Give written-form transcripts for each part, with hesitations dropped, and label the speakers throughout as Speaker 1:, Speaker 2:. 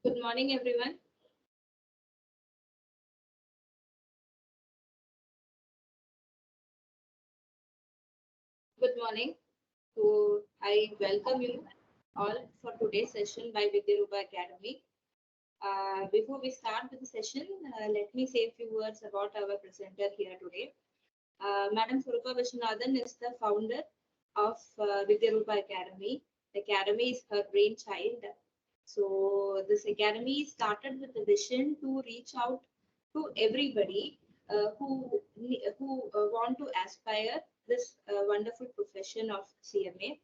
Speaker 1: Good morning, everyone. Good morning. So I welcome you all for today's session by Vidyarupa Academy. Before we start with the session, let me say a few words about our presenter here today. Madam Surupa Vishwanathan is the founder of Vidyarupa Academy. The academy is her brainchild. So this academy started with the vision to reach out to everybody who want to aspire this wonderful profession of CMA.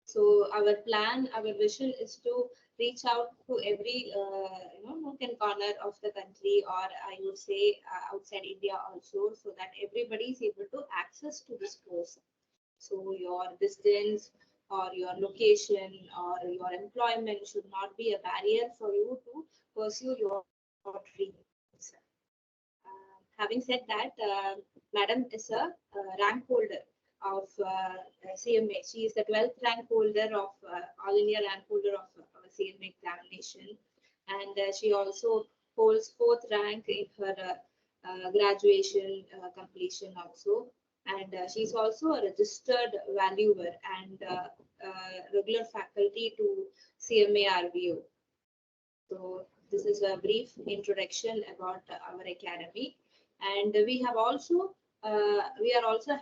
Speaker 1: So our plan, our vision is to reach out to every nook and corner of the country, or I would say outside India also, so that everybody is able to access to this course. So your distance or your location or your employment should not be a barrier for you to pursue your dreams. Having said that, Madam is a rank holder of CMA. She is the 12th rank holder of All India rank holder of CMA examination, and she also holds 4th rank in her graduation completion also. And she's also a registered valuer and regular faculty to CMA RVO. So this is a brief introduction about our academy, and we are also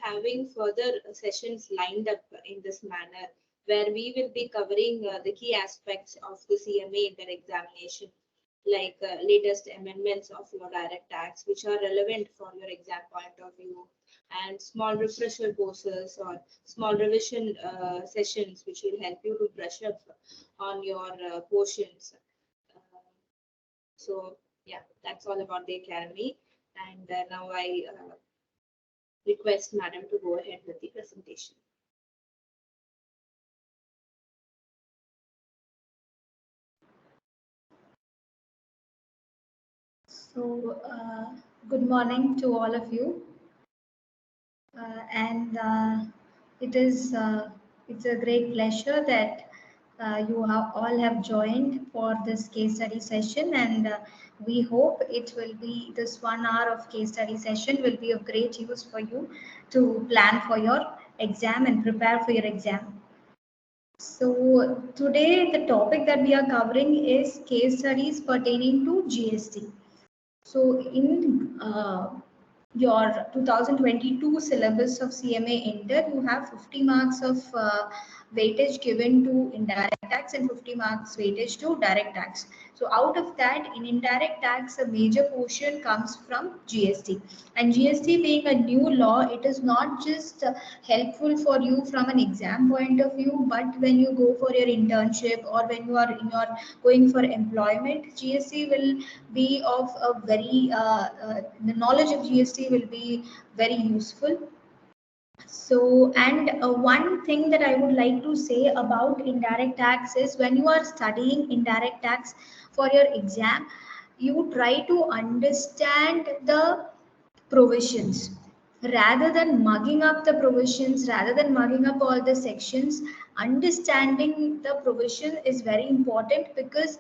Speaker 1: having further sessions lined up in this manner, where we will be covering the key aspects of the CMA inter-examination, like latest amendments of your direct tax, which are relevant for your exam point of view, and small refresher courses or small revision sessions, which will help you to brush up on your portions. So yeah, that's all about the academy. And now I request Madam to go ahead with the presentation.
Speaker 2: So, good morning to all of you. It's a great pleasure that you all have joined for this case study session, and we hope it will be this 1 hour of case study session will be of great use for you to plan for your exam and prepare for your exam. So today the topic that we are covering is case studies pertaining to GST. So in your 2022 syllabus of CMA Inter, you have 50 marks of weightage given to indirect tax and 50 marks weightage to direct tax. So out of that, in indirect tax, a major portion comes from GST. And GST being a new law, it is not just helpful for you from an exam point of view, but when you go for your internship or when you are in your going for employment, GST will be of a very the knowledge of GST will be very useful. So, and one thing that I would like to say about indirect tax is when you are studying indirect tax for your exam, you try to understand the provisions rather than mugging up the provisions, rather than mugging up all the sections. Understanding the provision is very important, because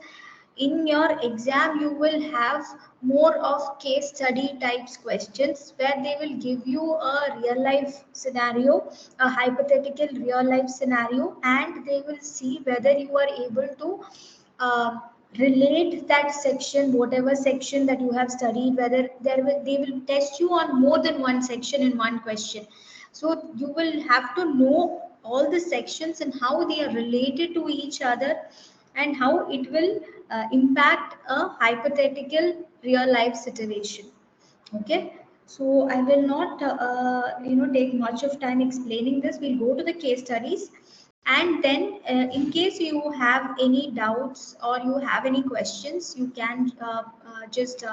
Speaker 2: in your exam you will have more of case study types questions, where they will give you a real life scenario, a hypothetical real life scenario, and they will see whether you are able to uh, relate that section, whatever section that you have studied, whether they will test you on more than one section in one question. So you will have to know all the sections and how they are related to each other, and how it will impact a hypothetical real life situation. Okay, so I will not take much of time explaining this. We'll go to the case studies, and then in case you have any doubts or you have any questions, you can just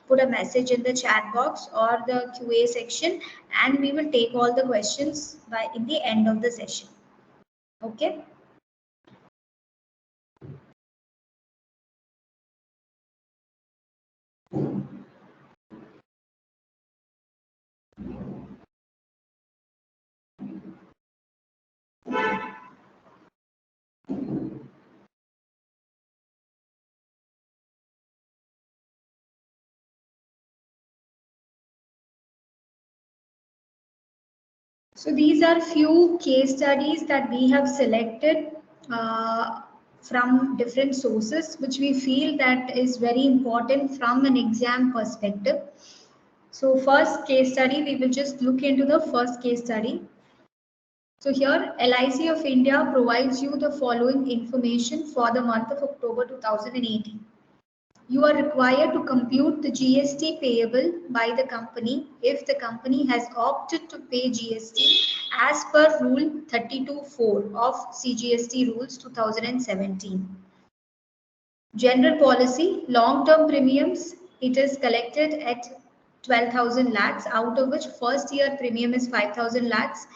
Speaker 2: put a message in the chat box or the QA section, and we will take all the questions by in the end of the session. Okay. So these are few case studies that we have selected from different sources, which we feel that is very important from an exam perspective. So first case study, we will just look into the first case study. So here, LIC of India provides you the following information for the month of October 2018. You are required to compute the GST payable by the company if the company has opted to pay GST as per Rule 32.4 of CGST Rules 2017. General policy, long-term premiums, it is collected at 12,000 lakhs, out of which first year premium is 5,000 lakhs,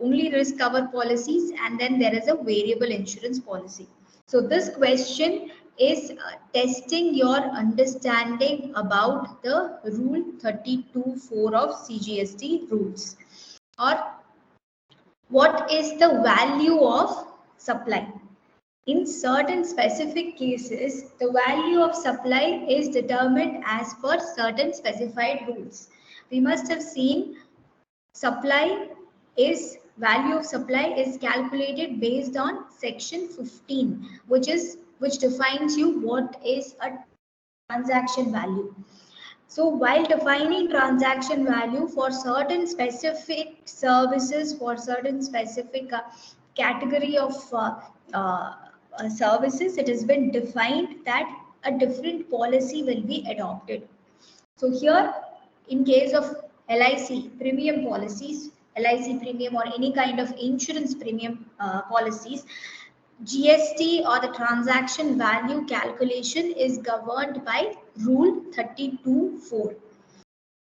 Speaker 2: only risk cover policies, and then there is a variable insurance policy. So this question is testing your understanding about the Rule 32.4 of CGST rules, or what is the value of supply. In certain specific cases, the value of supply is determined as per certain specified rules. We must have seen value of supply is calculated based on section 15, which defines you what is a transaction value. So while defining transaction value for certain specific services, for certain specific category of services, it has been defined that a different policy will be adopted. So here, in case of LIC premium policies, LIC premium or any kind of insurance premium policies, GST or the transaction value calculation is governed by Rule 32.4.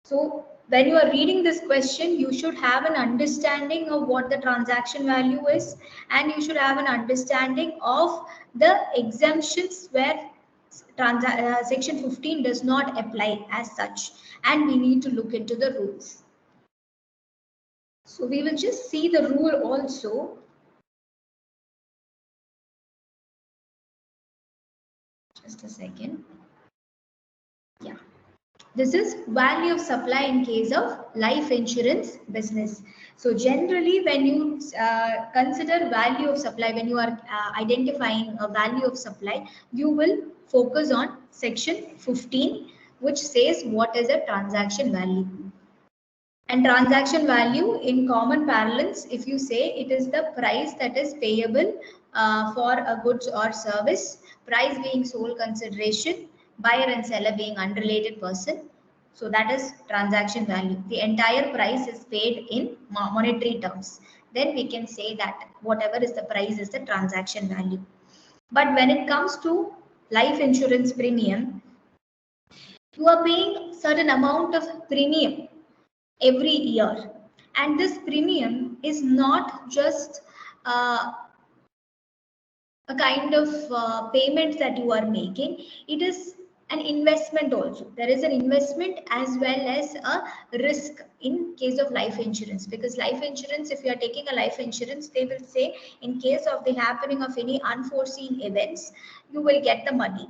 Speaker 2: So when you are reading this question, you should have an understanding of what the transaction value is, and you should have an understanding of the exemptions where section 15 does not apply as such, and we need to look into the rules. So we will just see the rule also. Just a second. Yeah. This is value of supply in case of life insurance business. So generally, when you consider value of supply, when you are identifying a value of supply, you will focus on section 15, which says what is a transaction value. And transaction value in common parlance, if you say, it is the price that is payable for a goods or service, price being sole consideration, buyer and seller being unrelated person. So that is transaction value. The entire price is paid in monetary terms. Then we can say that whatever is the price is the transaction value. But when it comes to life insurance premium, you are paying certain amount of premium every year, and this premium is not just a kind of payment that you are making. It is an investment also. There is an investment as well as a risk in case of life insurance, because life insurance, if you are taking a life insurance, they will say in case of the happening of any unforeseen events, you will get the money,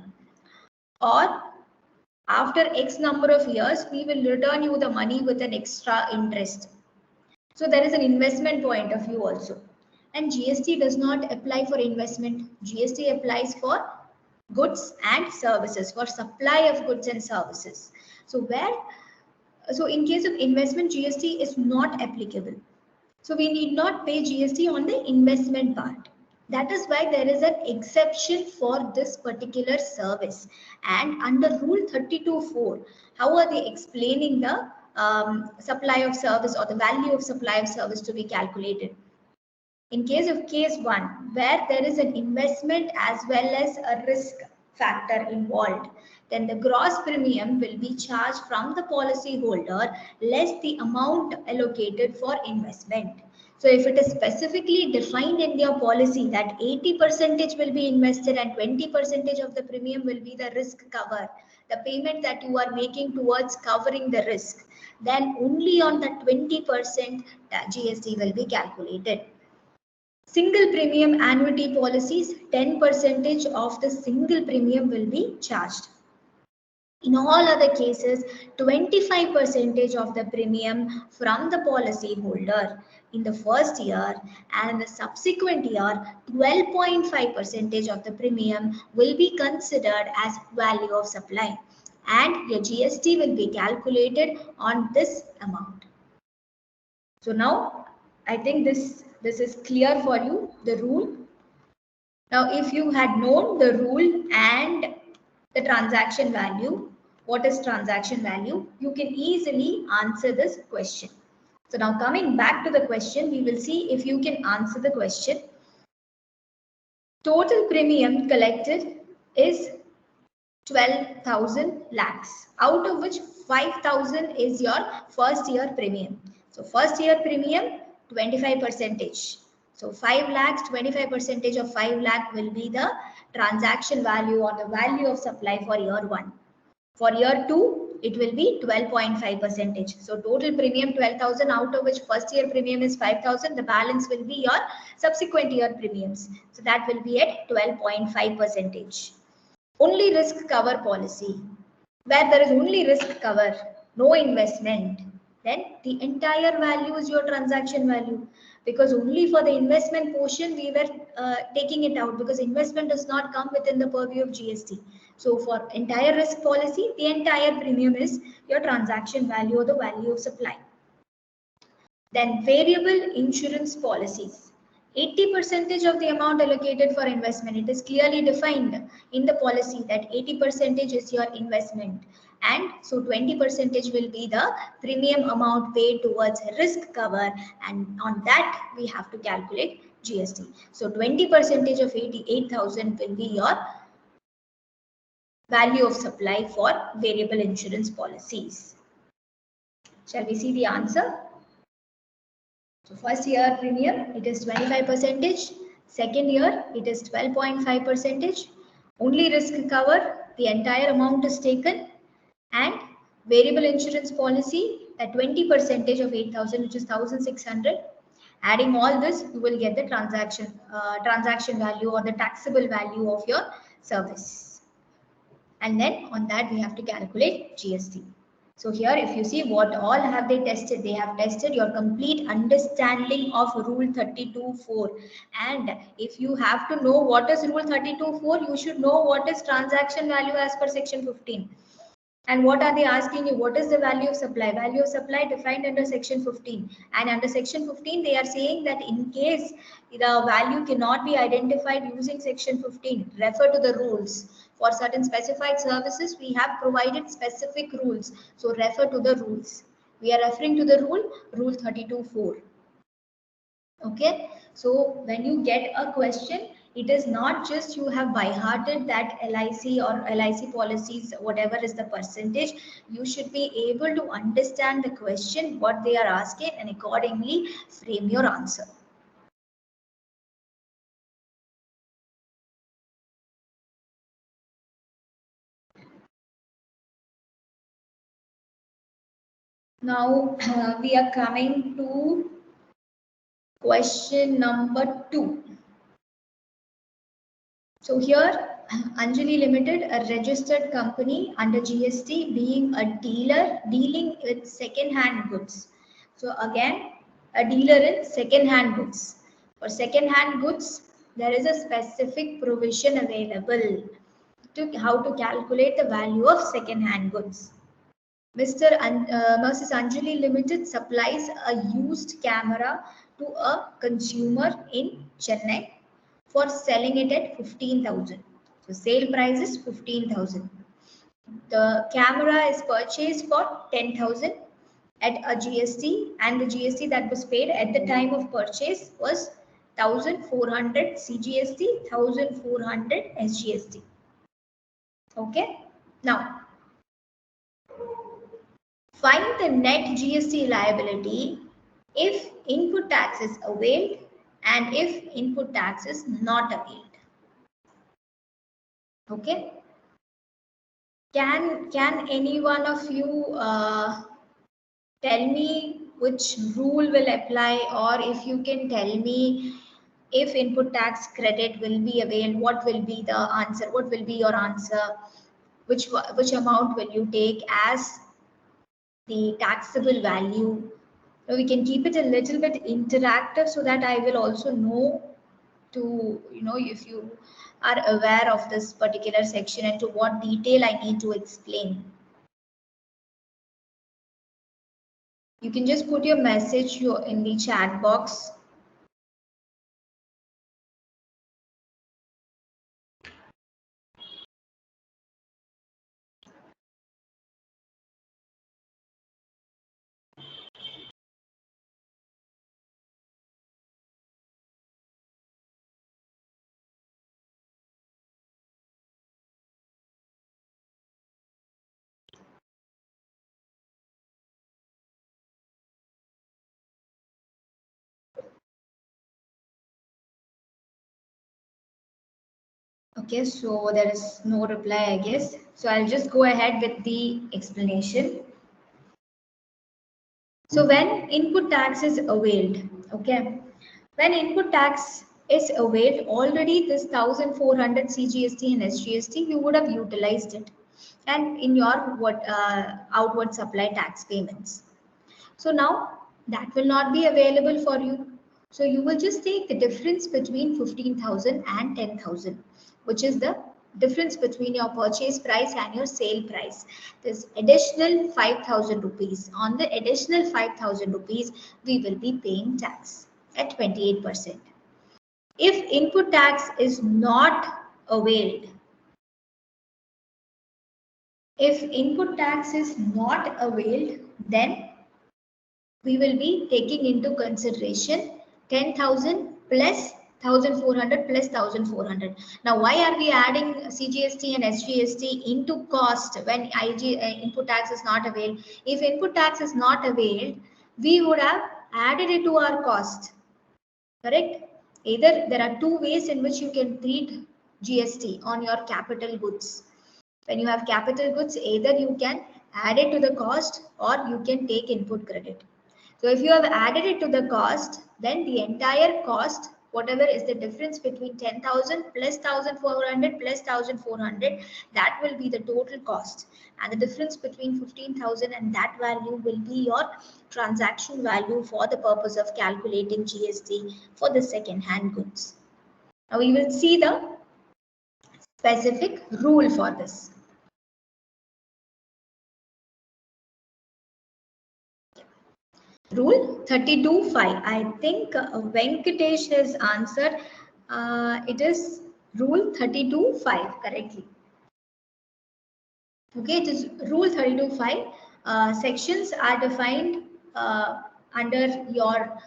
Speaker 2: or after X number of years, we will return you the money with an extra interest. So there is an investment point of view also. And GST does not apply for investment. GST applies for goods and services, for supply of goods and services. So in case of investment, GST is not applicable. So we need not pay GST on the investment part. That is why there is an exception for this particular service. And under Rule 32.4, how are they explaining the supply of service or the value of supply of service to be calculated? In case of case 1, where there is an investment as well as a risk factor involved, then the gross premium will be charged from the policy holder less the amount allocated for investment. So if it is specifically defined in your policy that 80% will be invested and 20% of the premium will be the risk cover, the payment that you are making towards covering the risk, then only on the 20% GST will be calculated. Single premium annuity policies, 10% of the single premium will be charged. In all other cases, 25% of the premium from the policy holder in the first year, and in the subsequent year, 12.5% of the premium will be considered as value of supply, and your GST will be calculated on this amount. So now I think this is clear for you, the rule. Now, if you had known the rule and the transaction value, what is transaction value, you can easily answer this question. So now coming back to the question, we will see if you can answer the question. Total premium collected is 12,000 lakhs, out of which 5,000 is your first year premium. So first year premium 25%. So 5 lakhs, 25% of 5 lakh will be the transaction value or the value of supply for year 1. For year 2, it will be 12.5%. So total premium 12,000, out of which first year premium is 5,000. The balance will be your subsequent year premiums. So that will be at 12.5%. Only risk cover policy, where there is only risk cover, no investment, then the entire value is your transaction value, because only for the investment portion we were taking it out, because investment does not come within the purview of GST. So for entire risk policy, the entire premium is your transaction value or the value of supply. Then variable insurance policies. 80% of the amount allocated for investment. It is clearly defined in the policy that 80% is your investment. And so 20% will be the premium amount paid towards risk cover. And on that, we have to calculate GST. So 20% of 88,000 will be your value of supply for variable insurance policies. Shall we see the answer? So first year premium, it is 25%. Second year, it is 12.5%. Only risk cover, the entire amount is taken. And variable insurance policy, at 20% of 8,000, which is 1,600. Adding all this, you will get the transaction value or the taxable value of your service. And then on that, we have to calculate GST. So here, if you see what all have they tested, they have tested your complete understanding of Rule 32.4. And if you have to know what is Rule 32.4, you should know what is transaction value as per Section 15. And what are they asking you? What is the value of supply? Value of supply defined under Section 15. And under Section 15, they are saying that in case the value cannot be identified using Section 15, refer to the rules. For certain specified services, we have provided specific rules. So refer to the rules. We are referring to the rule, Rule 32.4. Okay. So when you get a question, it is not just you have by hearted that LIC or LIC policies, whatever is the percentage. You should be able to understand the question, what they are asking, and accordingly frame your answer. Now we are coming to question number 2. So here, Anjali Limited, a registered company under GST, being a dealer dealing with second-hand goods. So again, a dealer in second-hand goods. For second-hand goods, there is a specific provision available to how to calculate the value of second-hand goods. Mrs. Anjali Limited supplies a used camera to a consumer in Chennai for selling it at 15,000. So sale price is 15,000. The camera is purchased for 10,000 at a GST, and the GST that was paid at the time of purchase was 1,400 CGST, 1,400 SGST. Okay. Now, find the net GST liability if input tax is availed and if input tax is not availed. Okay. Can any one of you tell me which rule will apply, or if you can tell me if input tax credit will be availed, what will be the answer? What will be your answer? which amount will you take as the taxable value. Now we can keep it a little bit interactive so that I will also know to, if you are aware of this particular section and to what detail I need to explain. You can just put your message in the chat box. Okay, so there is no reply, I guess. So I'll just go ahead with the explanation. So when input tax is availed, okay, when input tax is availed, already this 1400 CGST and SGST, you would have utilized it and in your outward supply tax payments. So now that will not be available for you. So you will just take the difference between 15,000 and 10,000, which is the difference between your purchase price and your sale price. This additional 5,000 rupees. On the additional 5,000 rupees, we will be paying tax at 28%. If input tax is not availed, then we will be taking into consideration 10,000 plus 1,400 plus 1,400. Now, why are we adding CGST and SGST into cost when input tax is not availed? If input tax is not availed, we would have added it to our cost, correct? Either there are two ways in which you can treat GST on your capital goods. When you have capital goods, either you can add it to the cost or you can take input credit. So if you have added it to the cost, then the entire cost, whatever is the difference between 10,000 plus 1,400 plus 1,400, that will be the total cost. And the difference between 15,000 and that value will be your transaction value for the purpose of calculating GST for the second-hand goods. Now we will see the specific rule for this. Rule 32.5. I think Venkatesh has answered. It is rule 32.5 correctly. Okay, it is rule 32.5. Sections are defined under your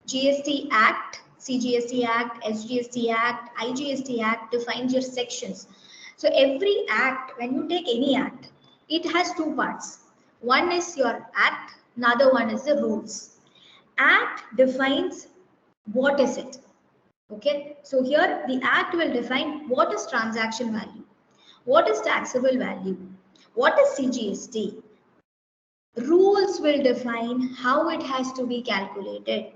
Speaker 2: GST Act, CGST Act, SGST Act, IGST Act defines your sections. So every act, when you take any act, it has two parts. One is your act, another one is the rules. Act defines what is it. Okay, so here the act will define what is transaction value, what is taxable value, what is CGST. Rules will define how it has to be calculated.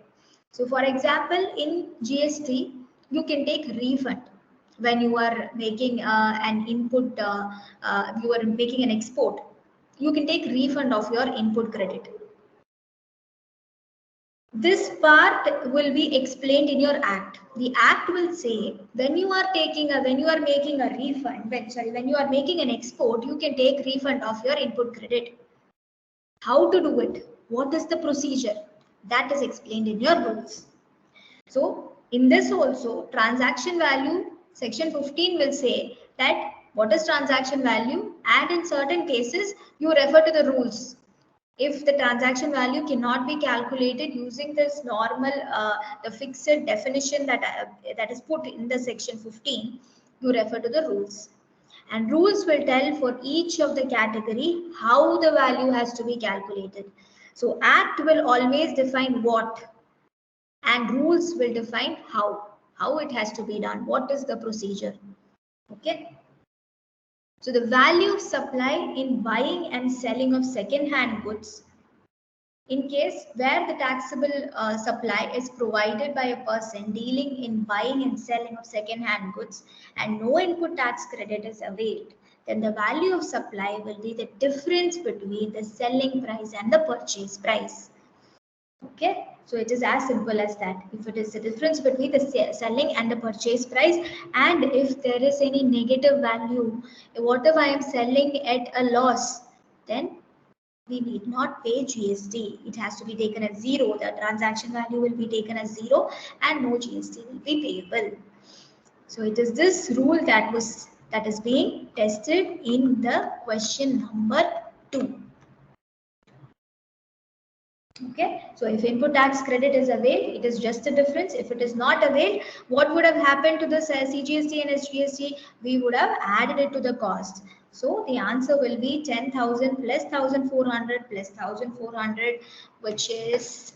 Speaker 2: So for example, in GST, you can take refund when you are making an input, you are making an export. You can take refund of your input credit. This part will be explained in your act. The act will say when you are making a refund, when you are making an export, you can take refund of your input credit. How to do it? What is the procedure? That is explained in your rules. So in this also, transaction value, section 15 will say that what is transaction value, and in certain cases, you refer to the rules. If the transaction value cannot be calculated using this normal, the fixed definition that is put in the section 15, you refer to the rules. And rules will tell for each of the category how the value has to be calculated. So Act will always define what, and rules will define how it has to be done, what is the procedure. Okay. So the value of supply in buying and selling of second-hand goods, in case where the taxable supply is provided by a person dealing in buying and selling of second-hand goods and no input tax credit is availed, then the value of supply will be the difference between the selling price and the purchase price. Okay, so it is as simple as that. If it is the difference between the selling and the purchase price, and if there is any negative value, whatever I am selling at a loss, then we need not pay GST. It has to be taken as zero. The transaction value will be taken as zero and no GST will be payable. So it is this rule that is being tested in the question number 2. Okay, so if input tax credit is availed, it is just a difference. If it is not availed, what would have happened to the CGST and SGST? We would have added it to the cost. So the answer will be 10,000 plus 1,400 plus 1,400, which is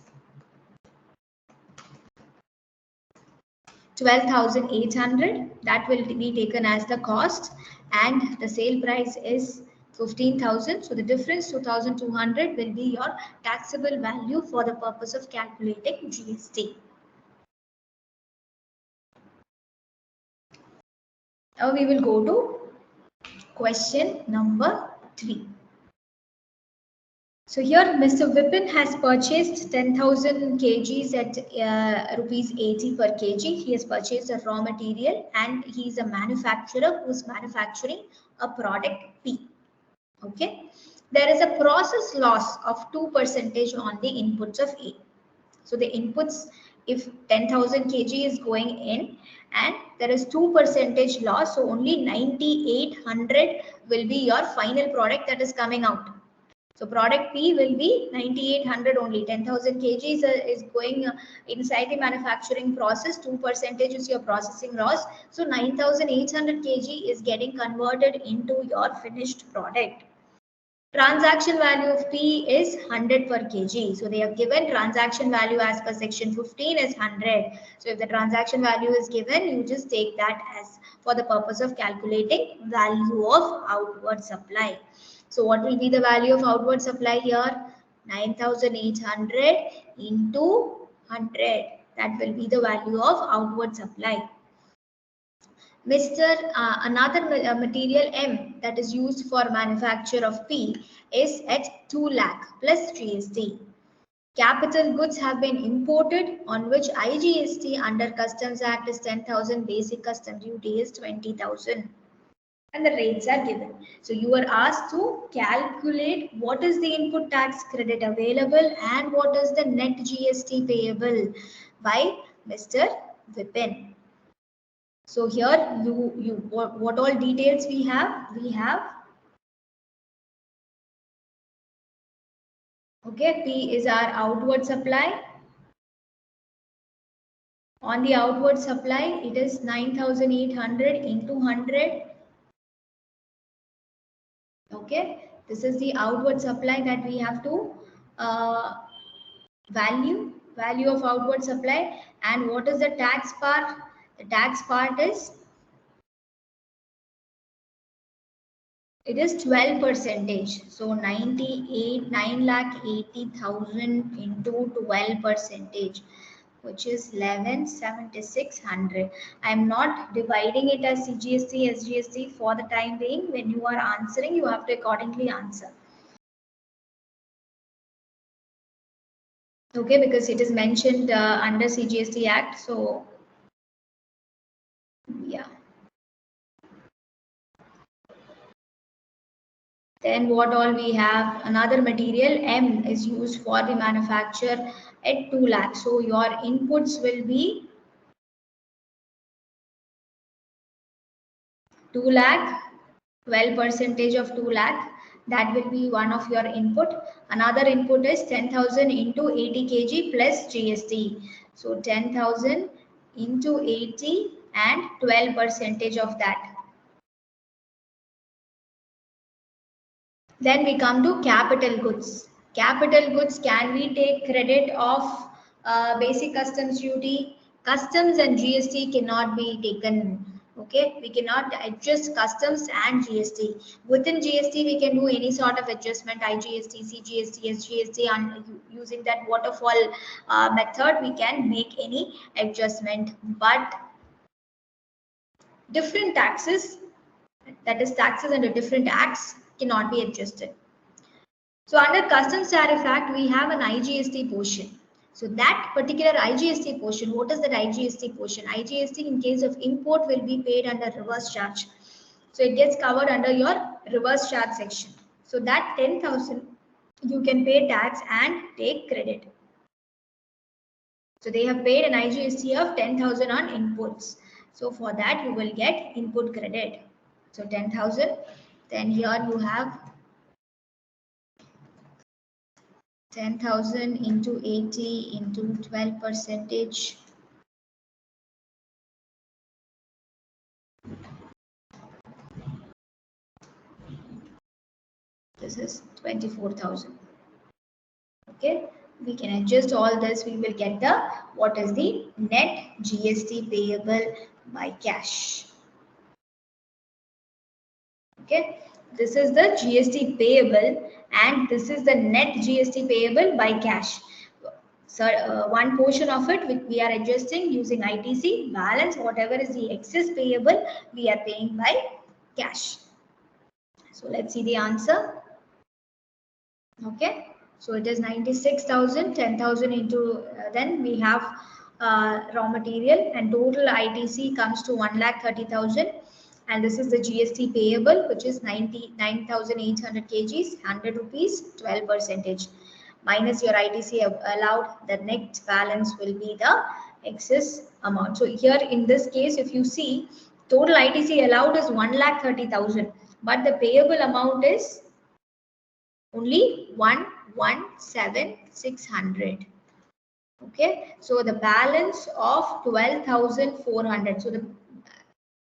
Speaker 2: 12,800. That will be taken as the cost, and the sale price is 15,000. So the difference 2,200 will be your taxable value for the purpose of calculating GST. Now we will go to question number 3. So here Mr. Vipin has purchased 10,000 kgs at rupees 80 per kg. He has purchased a raw material and he is a manufacturer who is manufacturing a product P. Okay. There is a process loss of 2% on the inputs of A. So the inputs, if 10,000 kg is going in and there is 2% loss, so only 9,800 will be your final product that is coming out. So product P will be 9,800 only. 10,000 kg is going inside the manufacturing process. 2% is your processing loss. So 9,800 kg is getting converted into your finished product. Transaction value of P is 100 per kg. So they have given transaction value as per section 15 is 100. So if the transaction value is given, you just take that as for the purpose of calculating value of outward supply. So what will be the value of outward supply here? 9,800 into 100. That will be the value of outward supply. Another material M that is used for manufacture of P is at 2 lakh plus GST. Capital goods have been imported on which IGST under Customs Act is 10,000, basic custom duty is 20,000. And the rates are given. So you are asked to calculate what is the input tax credit available and what is the net GST payable by Mr. Vipin. So here what all details we have? Okay, P is our outward supply. On the outward supply, it is 9,800 into 100. Okay, this is the outward supply that we have to value of outward supply. And what is the tax part? The tax part is, it is 12%. So 9,80,000 into 12%, which is 11,7,600. I am not dividing it as CGST, SGST for the time being. When you are answering, you have to accordingly answer. Okay, because it is mentioned under CGST Act. So yeah. Then what all we have? Another material M is used for the manufacture at 2 lakh. So your inputs will be 2 lakh, 12% of 2 lakh. That will be one of your input. Another input is 10,000 into 80 kg plus GST. So 10,000 into 80 and 12% of that. Then we come to capital goods. Capital goods, can we take credit of basic customs duty? Customs and GST cannot be taken. Okay, we cannot adjust customs and GST. Within GST, we can do any sort of adjustment, IGST, CGST, SGST, and using that waterfall method, we can make any adjustment. But different taxes that is taxes under different acts, cannot be adjusted. So under Customs Tariff Act, we have an IGST portion. So that particular IGST portion, what is that IGST portion? IGST in case of import will be paid under reverse charge. So it gets covered under your reverse charge section. So that 10,000 you can pay tax and take credit. So they have paid an IGST of 10,000 on inputs. So for that you will get input credit. So 10,000. Then here you have 10,000 into 80 into 12%. This is 24,000. Okay, we can adjust all this. We will get the what is the net GST payable by cash. Okay, this is the GST payable and this is the net GST payable by cash. So one portion of it we are adjusting using ITC, balance whatever is the excess payable we are paying by cash. So let's see the answer. Okay, so it is 96,000, 10,000 into then we have raw material and total ITC comes to 1,30,000 and this is the GST payable which is 99,800 kgs, 100 rupees, 12%. Minus your ITC allowed, the net balance will be the excess amount. So here in this case, if you see, total ITC allowed is 1,30,000, but the payable amount is only 117,600. Okay, so the balance of 12,400. So the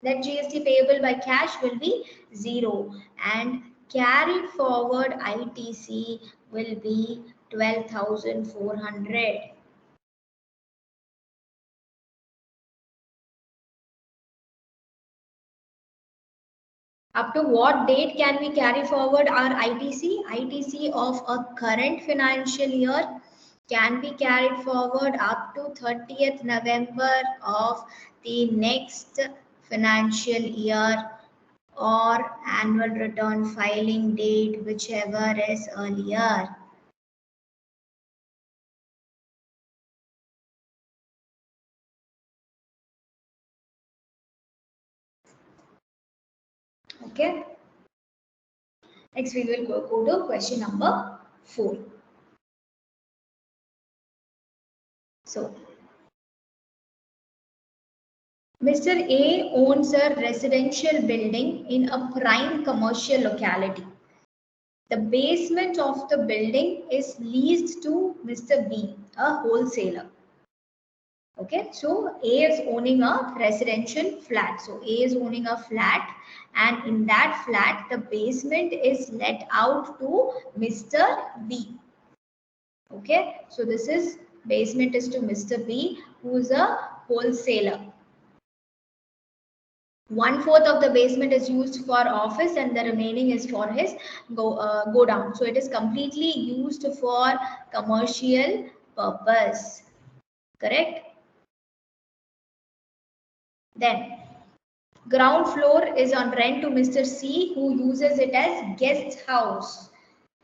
Speaker 2: net GST payable by cash will be 0 and carried forward ITC will be 12,400. Up to what date can we carry forward our ITC? ITC of a current financial year can be carried forward up to 30th November of the next financial year or annual return filing date, whichever is earlier. Okay. Next, we will go to question number 4. So, Mr. A owns a residential building in a prime commercial locality. The basement of the building is leased to Mr. B, a wholesaler. Okay, so A is owning a residential flat. So A is owning a flat and in that flat, the basement is let out to Mr. B. Okay, so this is basement is to Mr. B, who is a wholesaler. 1/4 of the basement is used for office and the remaining is for his go down. So it is completely used for commercial purpose. Correct? Then ground floor is on rent to Mr. C, who uses it as guest house.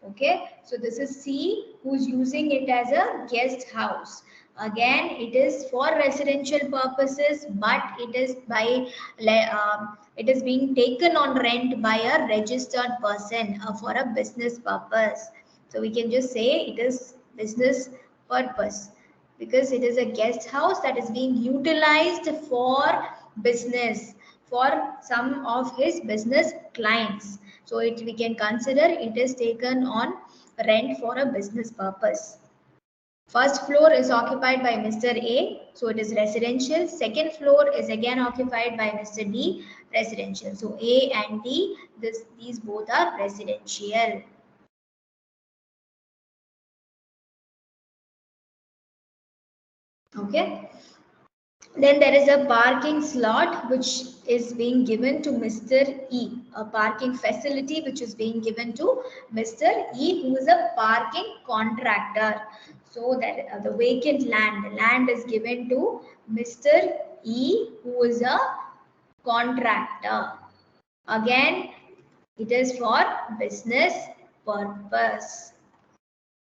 Speaker 2: Okay, so this is C who's using it as a guest house. Again, it is for residential purposes, but it is it is being taken on rent by a registered person for a business purpose. So we can just say it is business purpose because it is a guest house that is being utilized for business for some of his business clients. So we can consider it is taken on rent for a business purpose. First floor is occupied by Mr. A, so it is residential. Second floor is again occupied by Mr. D, residential. So A and D, these both are residential. Okay. Then there is a parking slot which is being given to Mr. E, a parking facility which is being given to Mr. E, who is a parking contractor. So that the vacant land is given to Mr. E, who is a contractor. Again, it is for business purpose.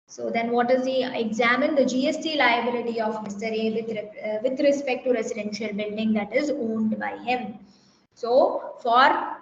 Speaker 2: So then what is the examine the GST liability of Mr. A with respect to residential building that is owned by him. So for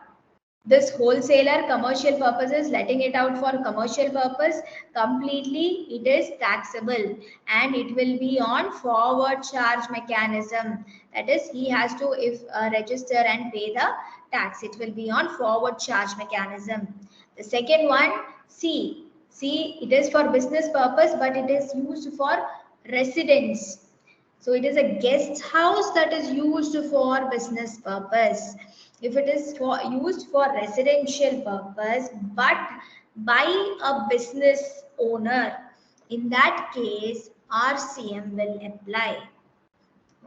Speaker 2: this wholesaler commercial purposes, letting it out for commercial purpose, completely it is taxable and it will be on forward charge mechanism. That is, he has to if register and pay the tax. It will be on forward charge mechanism. The second one, C, it is for business purpose, but it is used for residence. So it is a guest house that is used for business purpose. If it is used for residential purpose, but by a business owner, in that case, RCM will apply.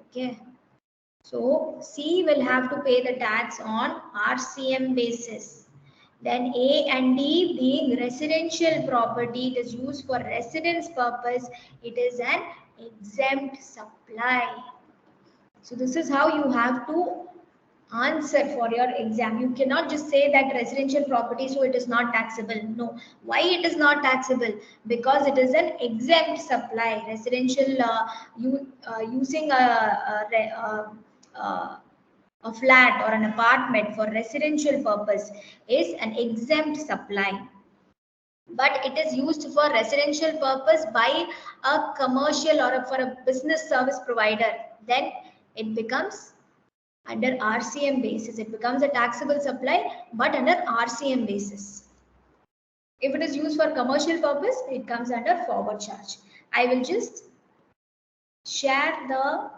Speaker 2: Okay. So C will have to pay the tax on RCM basis. Then A and D being residential property, it is used for residence purpose, it is an exempt supply. So this is how you have to answer for your exam. You cannot just say that residential property, so it is not taxable. No. Why it is not taxable? Because it is an exempt supply. Residential using a flat or an apartment for residential purpose is an exempt supply, but it is used for residential purpose by a commercial or for a business service provider, then it becomes under RCM basis. It becomes a taxable supply, but under RCM basis. If it is used for commercial purpose, it comes under forward charge. I will just share the,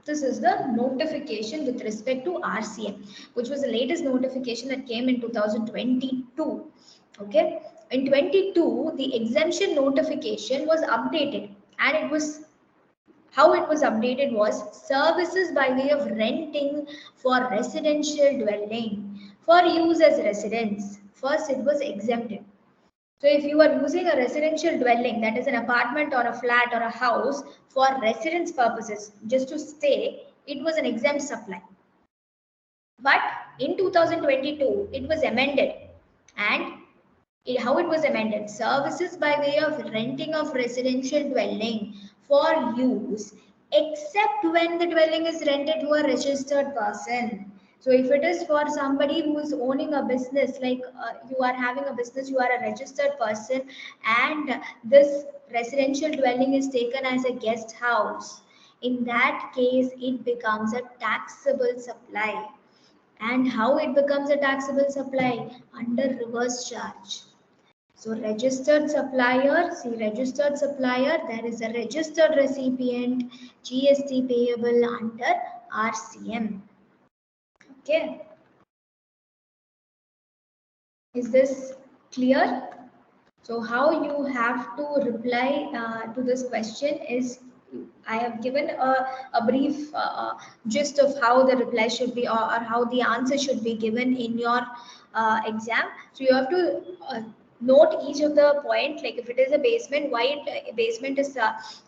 Speaker 2: this is the notification with respect to RCM, which was the latest notification that came in 2022. Okay, in 22, the exemption notification was updated, and it was, how it was updated was services by way of renting for residential dwelling for use as residence. First, it was exempted. So if you are using a residential dwelling, that is an apartment or a flat or a house for residence purposes, just to stay, it was an exempt supply. But in 2022, it was amended. And how it was amended: services by way of renting of residential dwelling for use, except when the dwelling is rented to a registered person. So if it is for somebody who is owning a business, like you are having a business, you are a registered person, and this residential dwelling is taken as a guest house, in that case it becomes a taxable supply. And how it becomes a taxable supply? Under reverse charge. So registered supplier, see registered supplier, there is a registered recipient, GST payable under RCM. Okay. Is this clear? So how you have to reply to this question is, I have given a brief gist of how the reply should be, or how the answer should be given in your exam. So you have to note each of the point, like if it is a basement, why basement is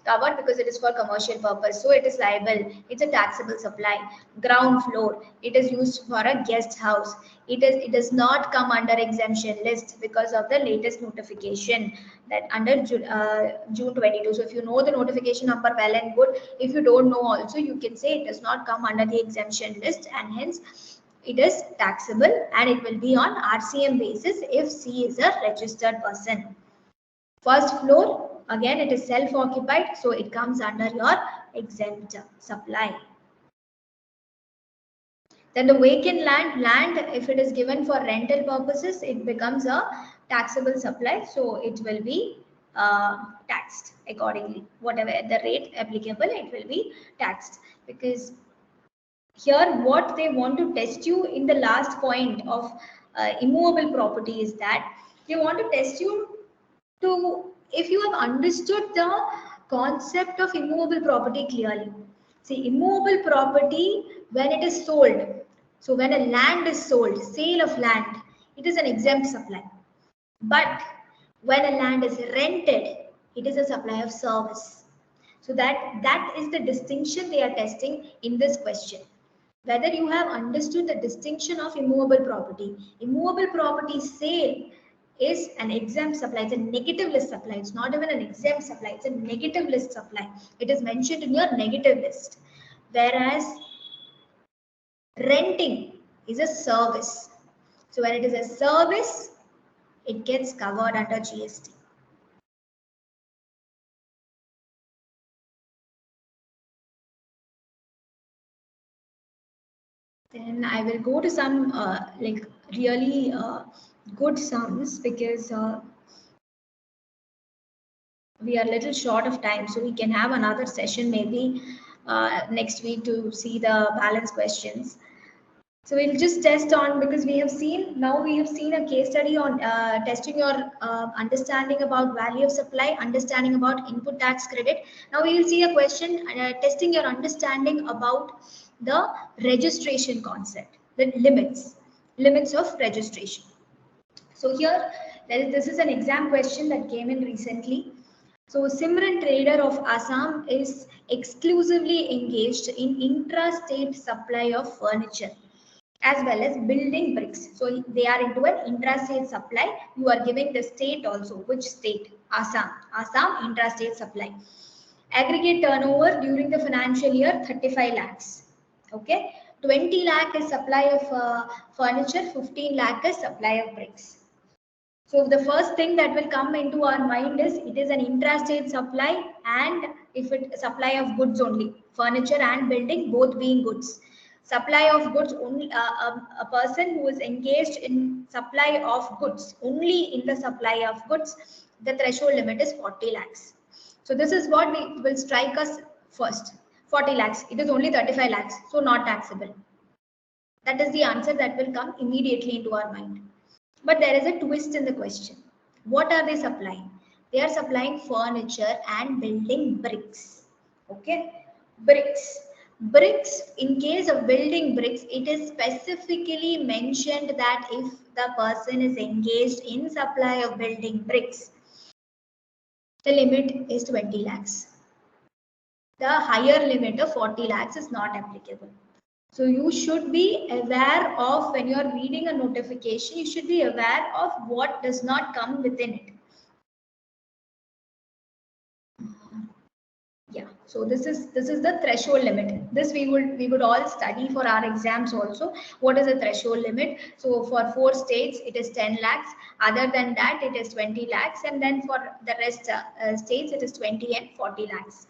Speaker 2: covered, because it is for commercial purpose, so it is liable, it's a taxable supply. Ground floor, it is used for a guest house, it does not come under exemption list because of the latest notification that under June 22. So if you know the notification number, well and good. If you don't know also, you can say it does not come under the exemption list, and hence it is taxable, and it will be on RCM basis if C is a registered person. First floor, again it is self-occupied, so it comes under your exempt supply. Then the vacant land, if it is given for rental purposes, it becomes a taxable supply, so it will be taxed accordingly. Whatever the rate applicable, it will be taxed, because here what they want to test you in the last point of immovable property is that they want to test you to if you have understood the concept of immovable property clearly. See, immovable property, when it is sold, so when a land is sold, sale of land, it is an exempt supply. But when a land is rented, it is a supply of service. So that is the distinction they are testing in this question. Whether you have understood the distinction of immovable property. Immovable property sale is an exempt supply. It's a negative list supply. It's not even an exempt supply. It's a negative list supply. It is mentioned in your negative list. Whereas renting is a service. So when it is a service, it gets covered under GST. Then I will go to some like really good sums, because we are a little short of time, so we can have another session maybe next week to see the balance questions. So we'll just test on, because we have seen a case study on testing your understanding about value of supply, understanding about input tax credit. Now we will see a question testing your understanding about the registration concept, the limits of registration. So here, this is an exam question that came in recently. So Simran Trader of Assam is exclusively engaged in intra-state supply of furniture as well as building bricks. So they are into an intra-state supply. You are giving the state also. Which state? Assam. Assam intra-state supply. Aggregate turnover during the financial year 35 lakhs. Okay. 20 lakh is supply of furniture, 15 lakh is supply of bricks. So the first thing that will come into our mind is it is an intrastate supply, and if it supply of goods only, furniture and building both being goods. Supply of goods only, a person who is engaged in supply of goods, only in the supply of goods, the threshold limit is 40 lakhs. So this is what we will strike us first. 40 lakhs, it is only 35 lakhs, so not taxable. That is the answer that will come immediately into our mind. But there is a twist in the question. What are they supplying? They are supplying furniture and building bricks. Okay, bricks. Bricks, in case of building bricks, it is specifically mentioned that if the person is engaged in supply of building bricks, the limit is 20 lakhs. The higher limit of 40 lakhs is not applicable. So you should be aware of, when you are reading a notification, you should be aware of what does not come within it. Yeah, so this is the threshold limit. This we would all study for our exams also. What is the threshold limit? So for 4 states it is 10 lakhs. Other than that it is 20 lakhs, and then for the rest states it is 20 and 40 lakhs.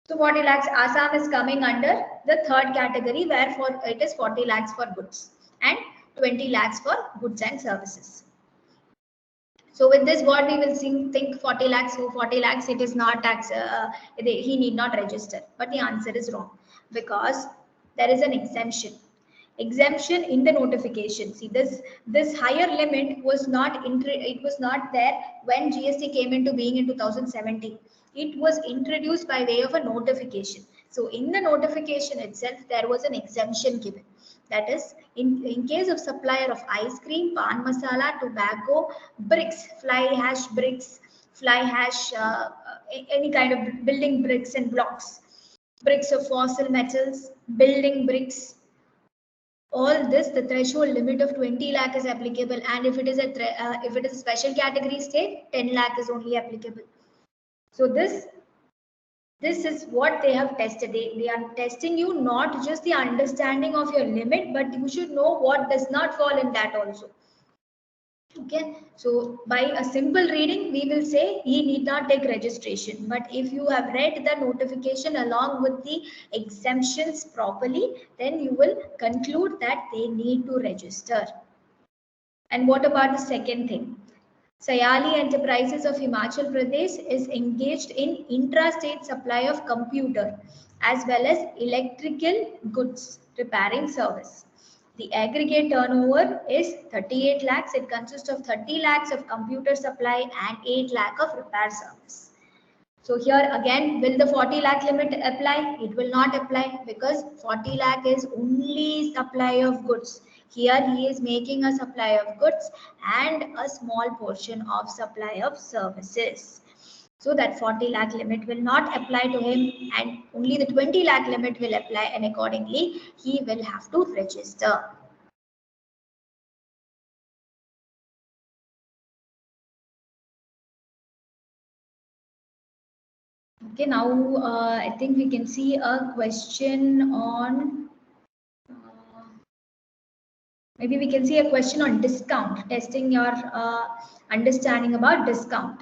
Speaker 2: So 40 lakhs, Assam is coming under the third category, where for it is 40 lakhs for goods and 20 lakhs for goods and services. So with this, what we will think 40 lakhs, so 40 lakhs, it is not tax, he need not register. But the answer is wrong, because there is an exemption. Exemption in the notification. See, this higher limit was not there when GST came into being in 2017. It was introduced by way of a notification. So in the notification itself, there was an exemption given. That is, in case of supplier of ice cream, pan masala, tobacco, bricks, fly hash bricks, fly hash, any kind of building bricks and blocks, bricks of fossil metals, building bricks, all this, the threshold limit of 20 lakh is applicable. And if it is a special category state, 10 lakh is only applicable. So this is what they have tested. They are testing you not just the understanding of your limit, but you should know what does not fall in that also. Okay, so by a simple reading, we will say he need not take registration. But if you have read the notification along with the exemptions properly, then you will conclude that they need to register. And what about the second thing? Sayali Enterprises of Himachal Pradesh is engaged in intra-state supply of computer as well as electrical goods repairing service. The aggregate turnover is 38 lakhs. It consists of 30 lakhs of computer supply and 8 lakh of repair service. So here again, will the 40 lakh limit apply? It will not apply, because 40 lakh is only supply of goods. Here he is making a supply of goods and a small portion of supply of services. So that 40 lakh limit will not apply to him, and only the 20 lakh limit will apply, and accordingly he will have to register. Okay, now I think we can see a question on maybe we can see a question on discount, testing your understanding about discount.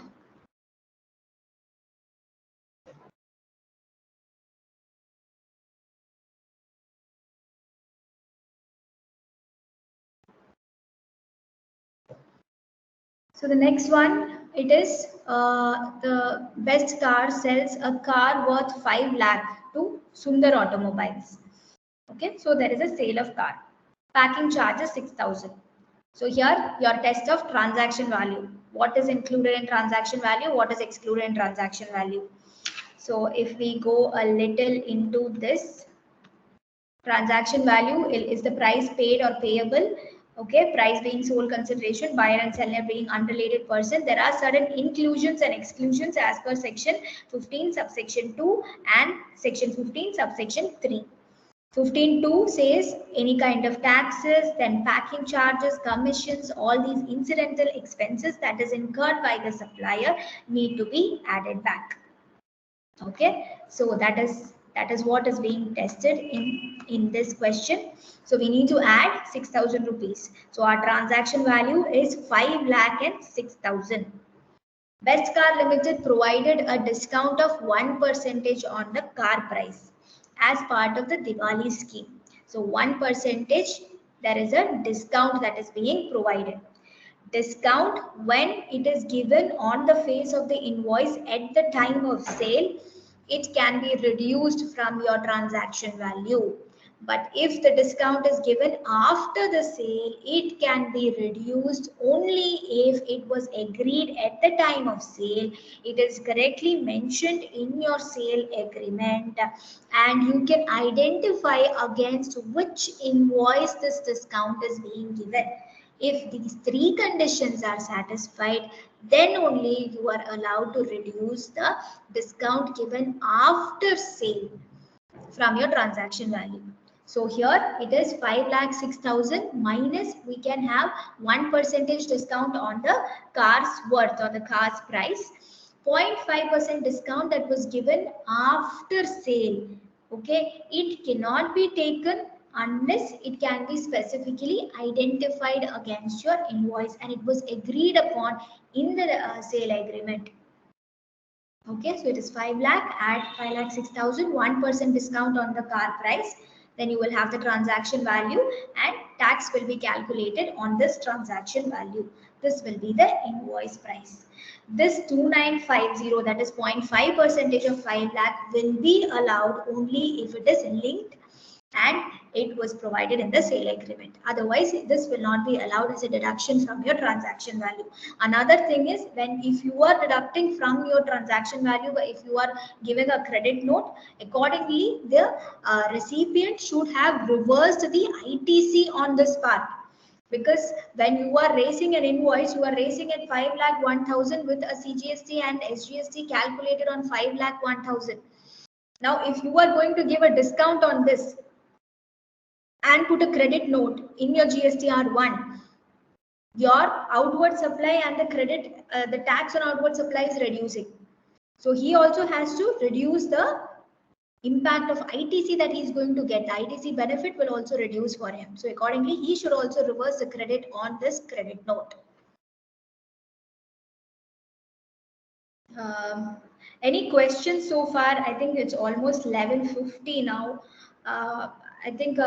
Speaker 2: So the next one, it is the best car sells a car worth 5 lakh to Sundar Automobiles. Okay, so there is a sale of car. Packing charges 6,000. So here your test of transaction value. What is included in transaction value? What is excluded in transaction value? So if we go a little into this, transaction value is the price paid or payable. Okay, price being sole consideration, buyer and seller being unrelated person. There are certain inclusions and exclusions as per section 15 subsection 2 and section 15 subsection 3. 15.2 says any kind of taxes, then packing charges, commissions, all these incidental expenses that is incurred by the supplier need to be added back. Okay, so that is what is being tested in this question. So we need to add 6,000 rupees. So our transaction value is 5 lakh and 6,000. Best Car Limited provided a discount of 1% on the car price as part of the Diwali scheme. So 1%, there is a discount that is being provided. Discount when it is given on the face of the invoice at the time of sale, it can be reduced from your transaction value. But if the discount is given after the sale, it can be reduced only if it was agreed at the time of sale. It is correctly mentioned in your sale agreement, and you can identify against which invoice this discount is being given. If these three conditions are satisfied, then only you are allowed to reduce the discount given after sale from your transaction value. So here it is 5 lakh 6,000 minus we can have 1% discount on the car's worth or the car's price. 0.5% discount that was given after sale. Okay, it cannot be taken unless it can be specifically identified against your invoice and it was agreed upon in the sale agreement. Okay, so it is 5 lakh, add 5 lakh 6,000, 1% discount on the car price. Then you will have the transaction value and tax will be calculated on this transaction value. This will be the invoice price. This 2950, that is 0.5% of 5 lakh, will be allowed only if it is linked and it was provided in the sale agreement. Otherwise, this will not be allowed as a deduction from your transaction value. Another thing is, when if you are deducting from your transaction value, if you are giving a credit note, accordingly the recipient should have reversed the ITC on this part. Because when you are raising an invoice, you are raising at 5 lakh 1,000 with a CGST and SGST calculated on 5 lakh 1,000. Now, if you are going to give a discount on this and put a credit note in your GSTR1, your outward supply and the credit, the tax on outward supply is reducing. So he also has to reduce the impact of ITC that he is going to get. The ITC benefit will also reduce for him. So accordingly, he should also reverse the credit on this credit note. Any questions so far? I think it's almost 11:50 now. I think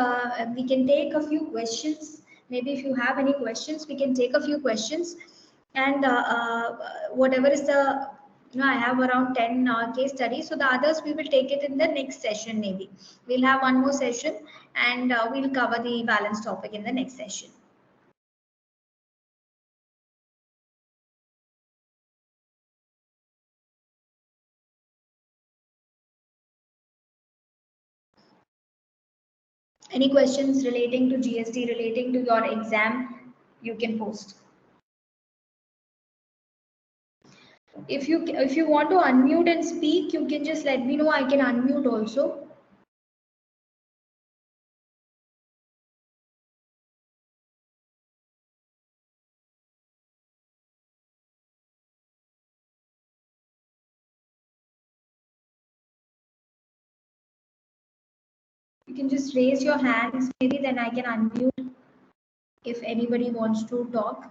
Speaker 2: we can take a few questions. Maybe if you have any questions, we can take a few questions. And whatever is the, I have around 10 case studies. So the others we will take it in the next session. Maybe we'll have one more session and we'll cover the balance topic in the next session. Any questions relating to GST, relating to your exam, you can post. If you want to unmute and speak, you can just let me know. I can unmute also. You can just raise your hands, maybe then I can unmute if anybody wants to talk.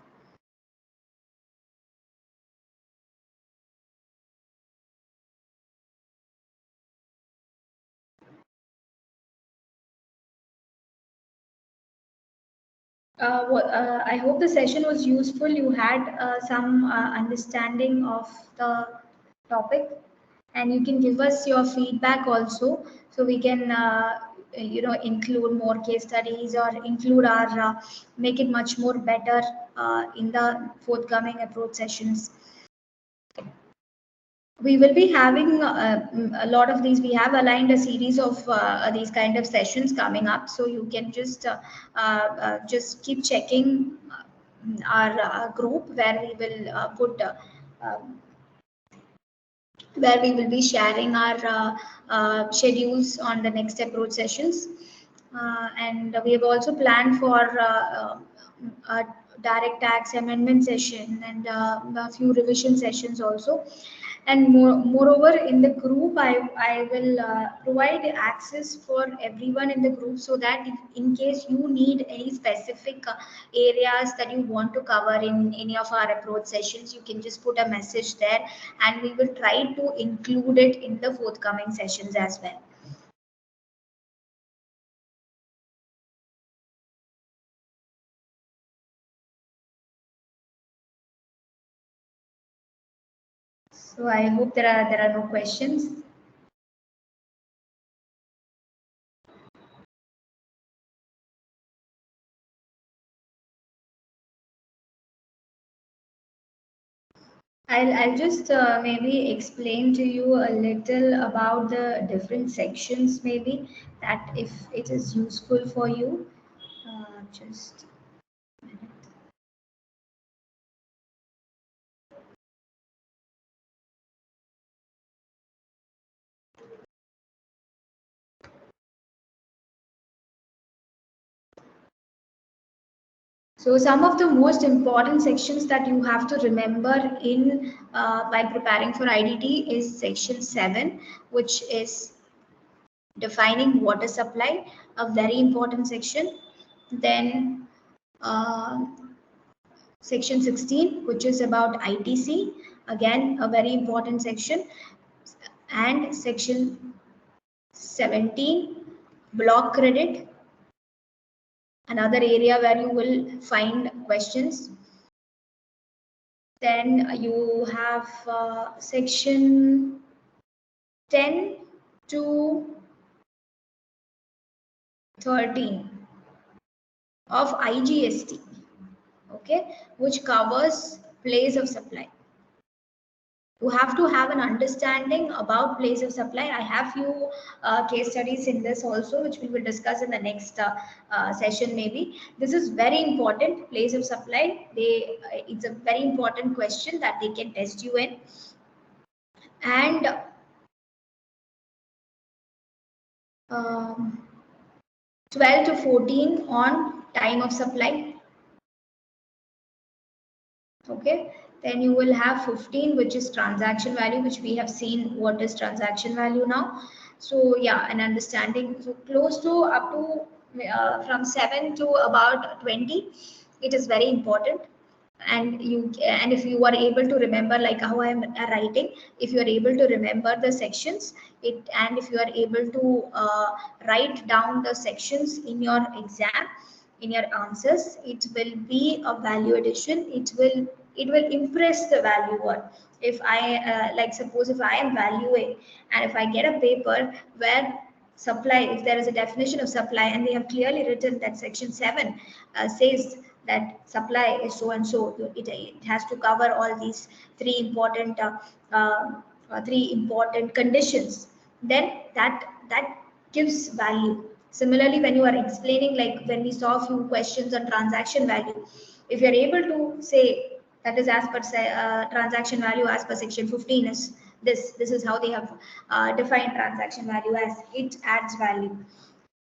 Speaker 2: I hope the session was useful. You had some understanding of the topic, and you can give us your feedback also, so we can include more case studies or include our make it much more better in the forthcoming approach sessions. We will be having a lot of these. We have aligned a series of these kind of sessions coming up, so you can just keep checking our group where we will um, where we will be sharing our schedules on the next approach sessions. And we have also planned for a direct tax amendment session and a few revision sessions also. And moreover, in the group, I will provide access for everyone in the group, so that if, in case you need any specific areas that you want to cover in any of our approach sessions, you can just put a message there, and we will try to include it in the forthcoming sessions as well. So I hope there are no questions. I'll just maybe explain to you a little about the different sections, maybe, that if it is useful for you. Just a minute. So some of the most important sections that you have to remember in while preparing for IDT is section 7, which is defining water supply, a very important section. Then uh, section 16, which is about ITC, again a very important section. And section 17, block credit, another area where you will find questions. Then you have section 10 to 13 of IGST, okay, which covers place of supply. You have to have an understanding about place of supply. I have few case studies in this also, which we will discuss in the next session maybe. This is very important, place of supply. It's a very important question that they can test you in. And 12 to 14 on time of supply. Okay, then you will have 15, which is transaction value, which we have seen what is transaction value now. So yeah, an understanding, so close to up to from 7 to about 20, it is very important. And if you are able to remember, like how I am writing, if you are able to remember the sections, and if you are able to write down the sections in your exam, in your answers, it will be a value addition. It will impress the valuer. If I like, suppose if I am valuing, and if I get a paper where supply, if there is a definition of supply and they have clearly written that section 7 says that supply is so and so, it has to cover all these uh, three important conditions, then that gives value. Similarly, when you are explaining, like when we saw a few questions on transaction value, if you are able to say That is as per transaction value as per section 15 is this. This is how they have defined transaction value as it adds value.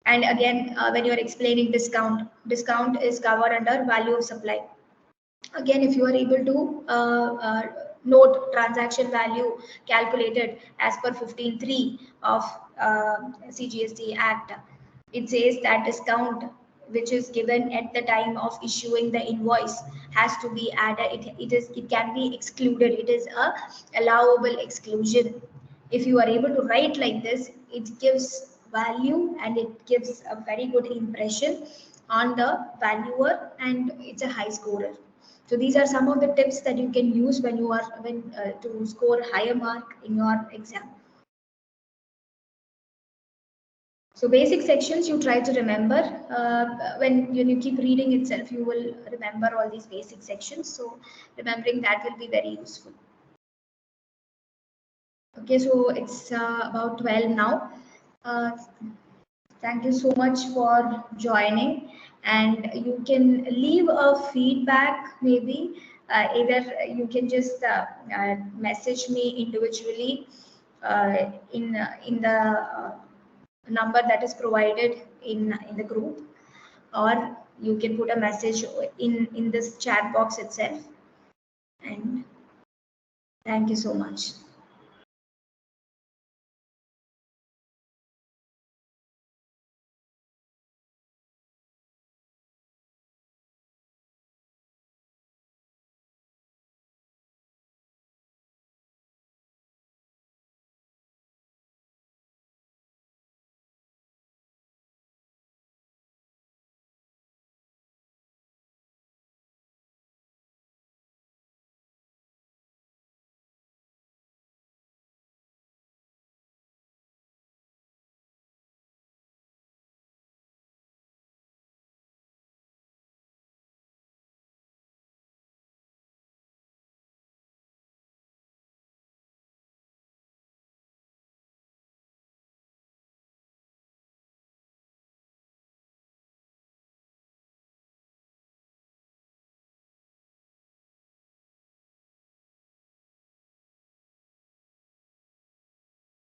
Speaker 2: And again, when you are explaining discount, discount is covered under value of supply. Again, if you are able to note transaction value calculated as per 15.3 of CGST Act, it says that discount which is given at the time of issuing the invoice has to be added. It can be excluded. It is a allowable exclusion. If you are able to write like this, it gives value and it gives a very good impression on the valuer, and it's a high scorer. So these are some of the tips that you can use when you are to score higher mark in your exam. So basic sections you try to remember. When you keep reading itself, you will remember all these basic sections. So remembering that will be very useful. Okay, so it's about 12 now. Thank you so much for joining, and you can leave a feedback maybe. Either you can just message me individually in the number that is provided in the group, or you can put a message in this chat box itself. And thank you so much.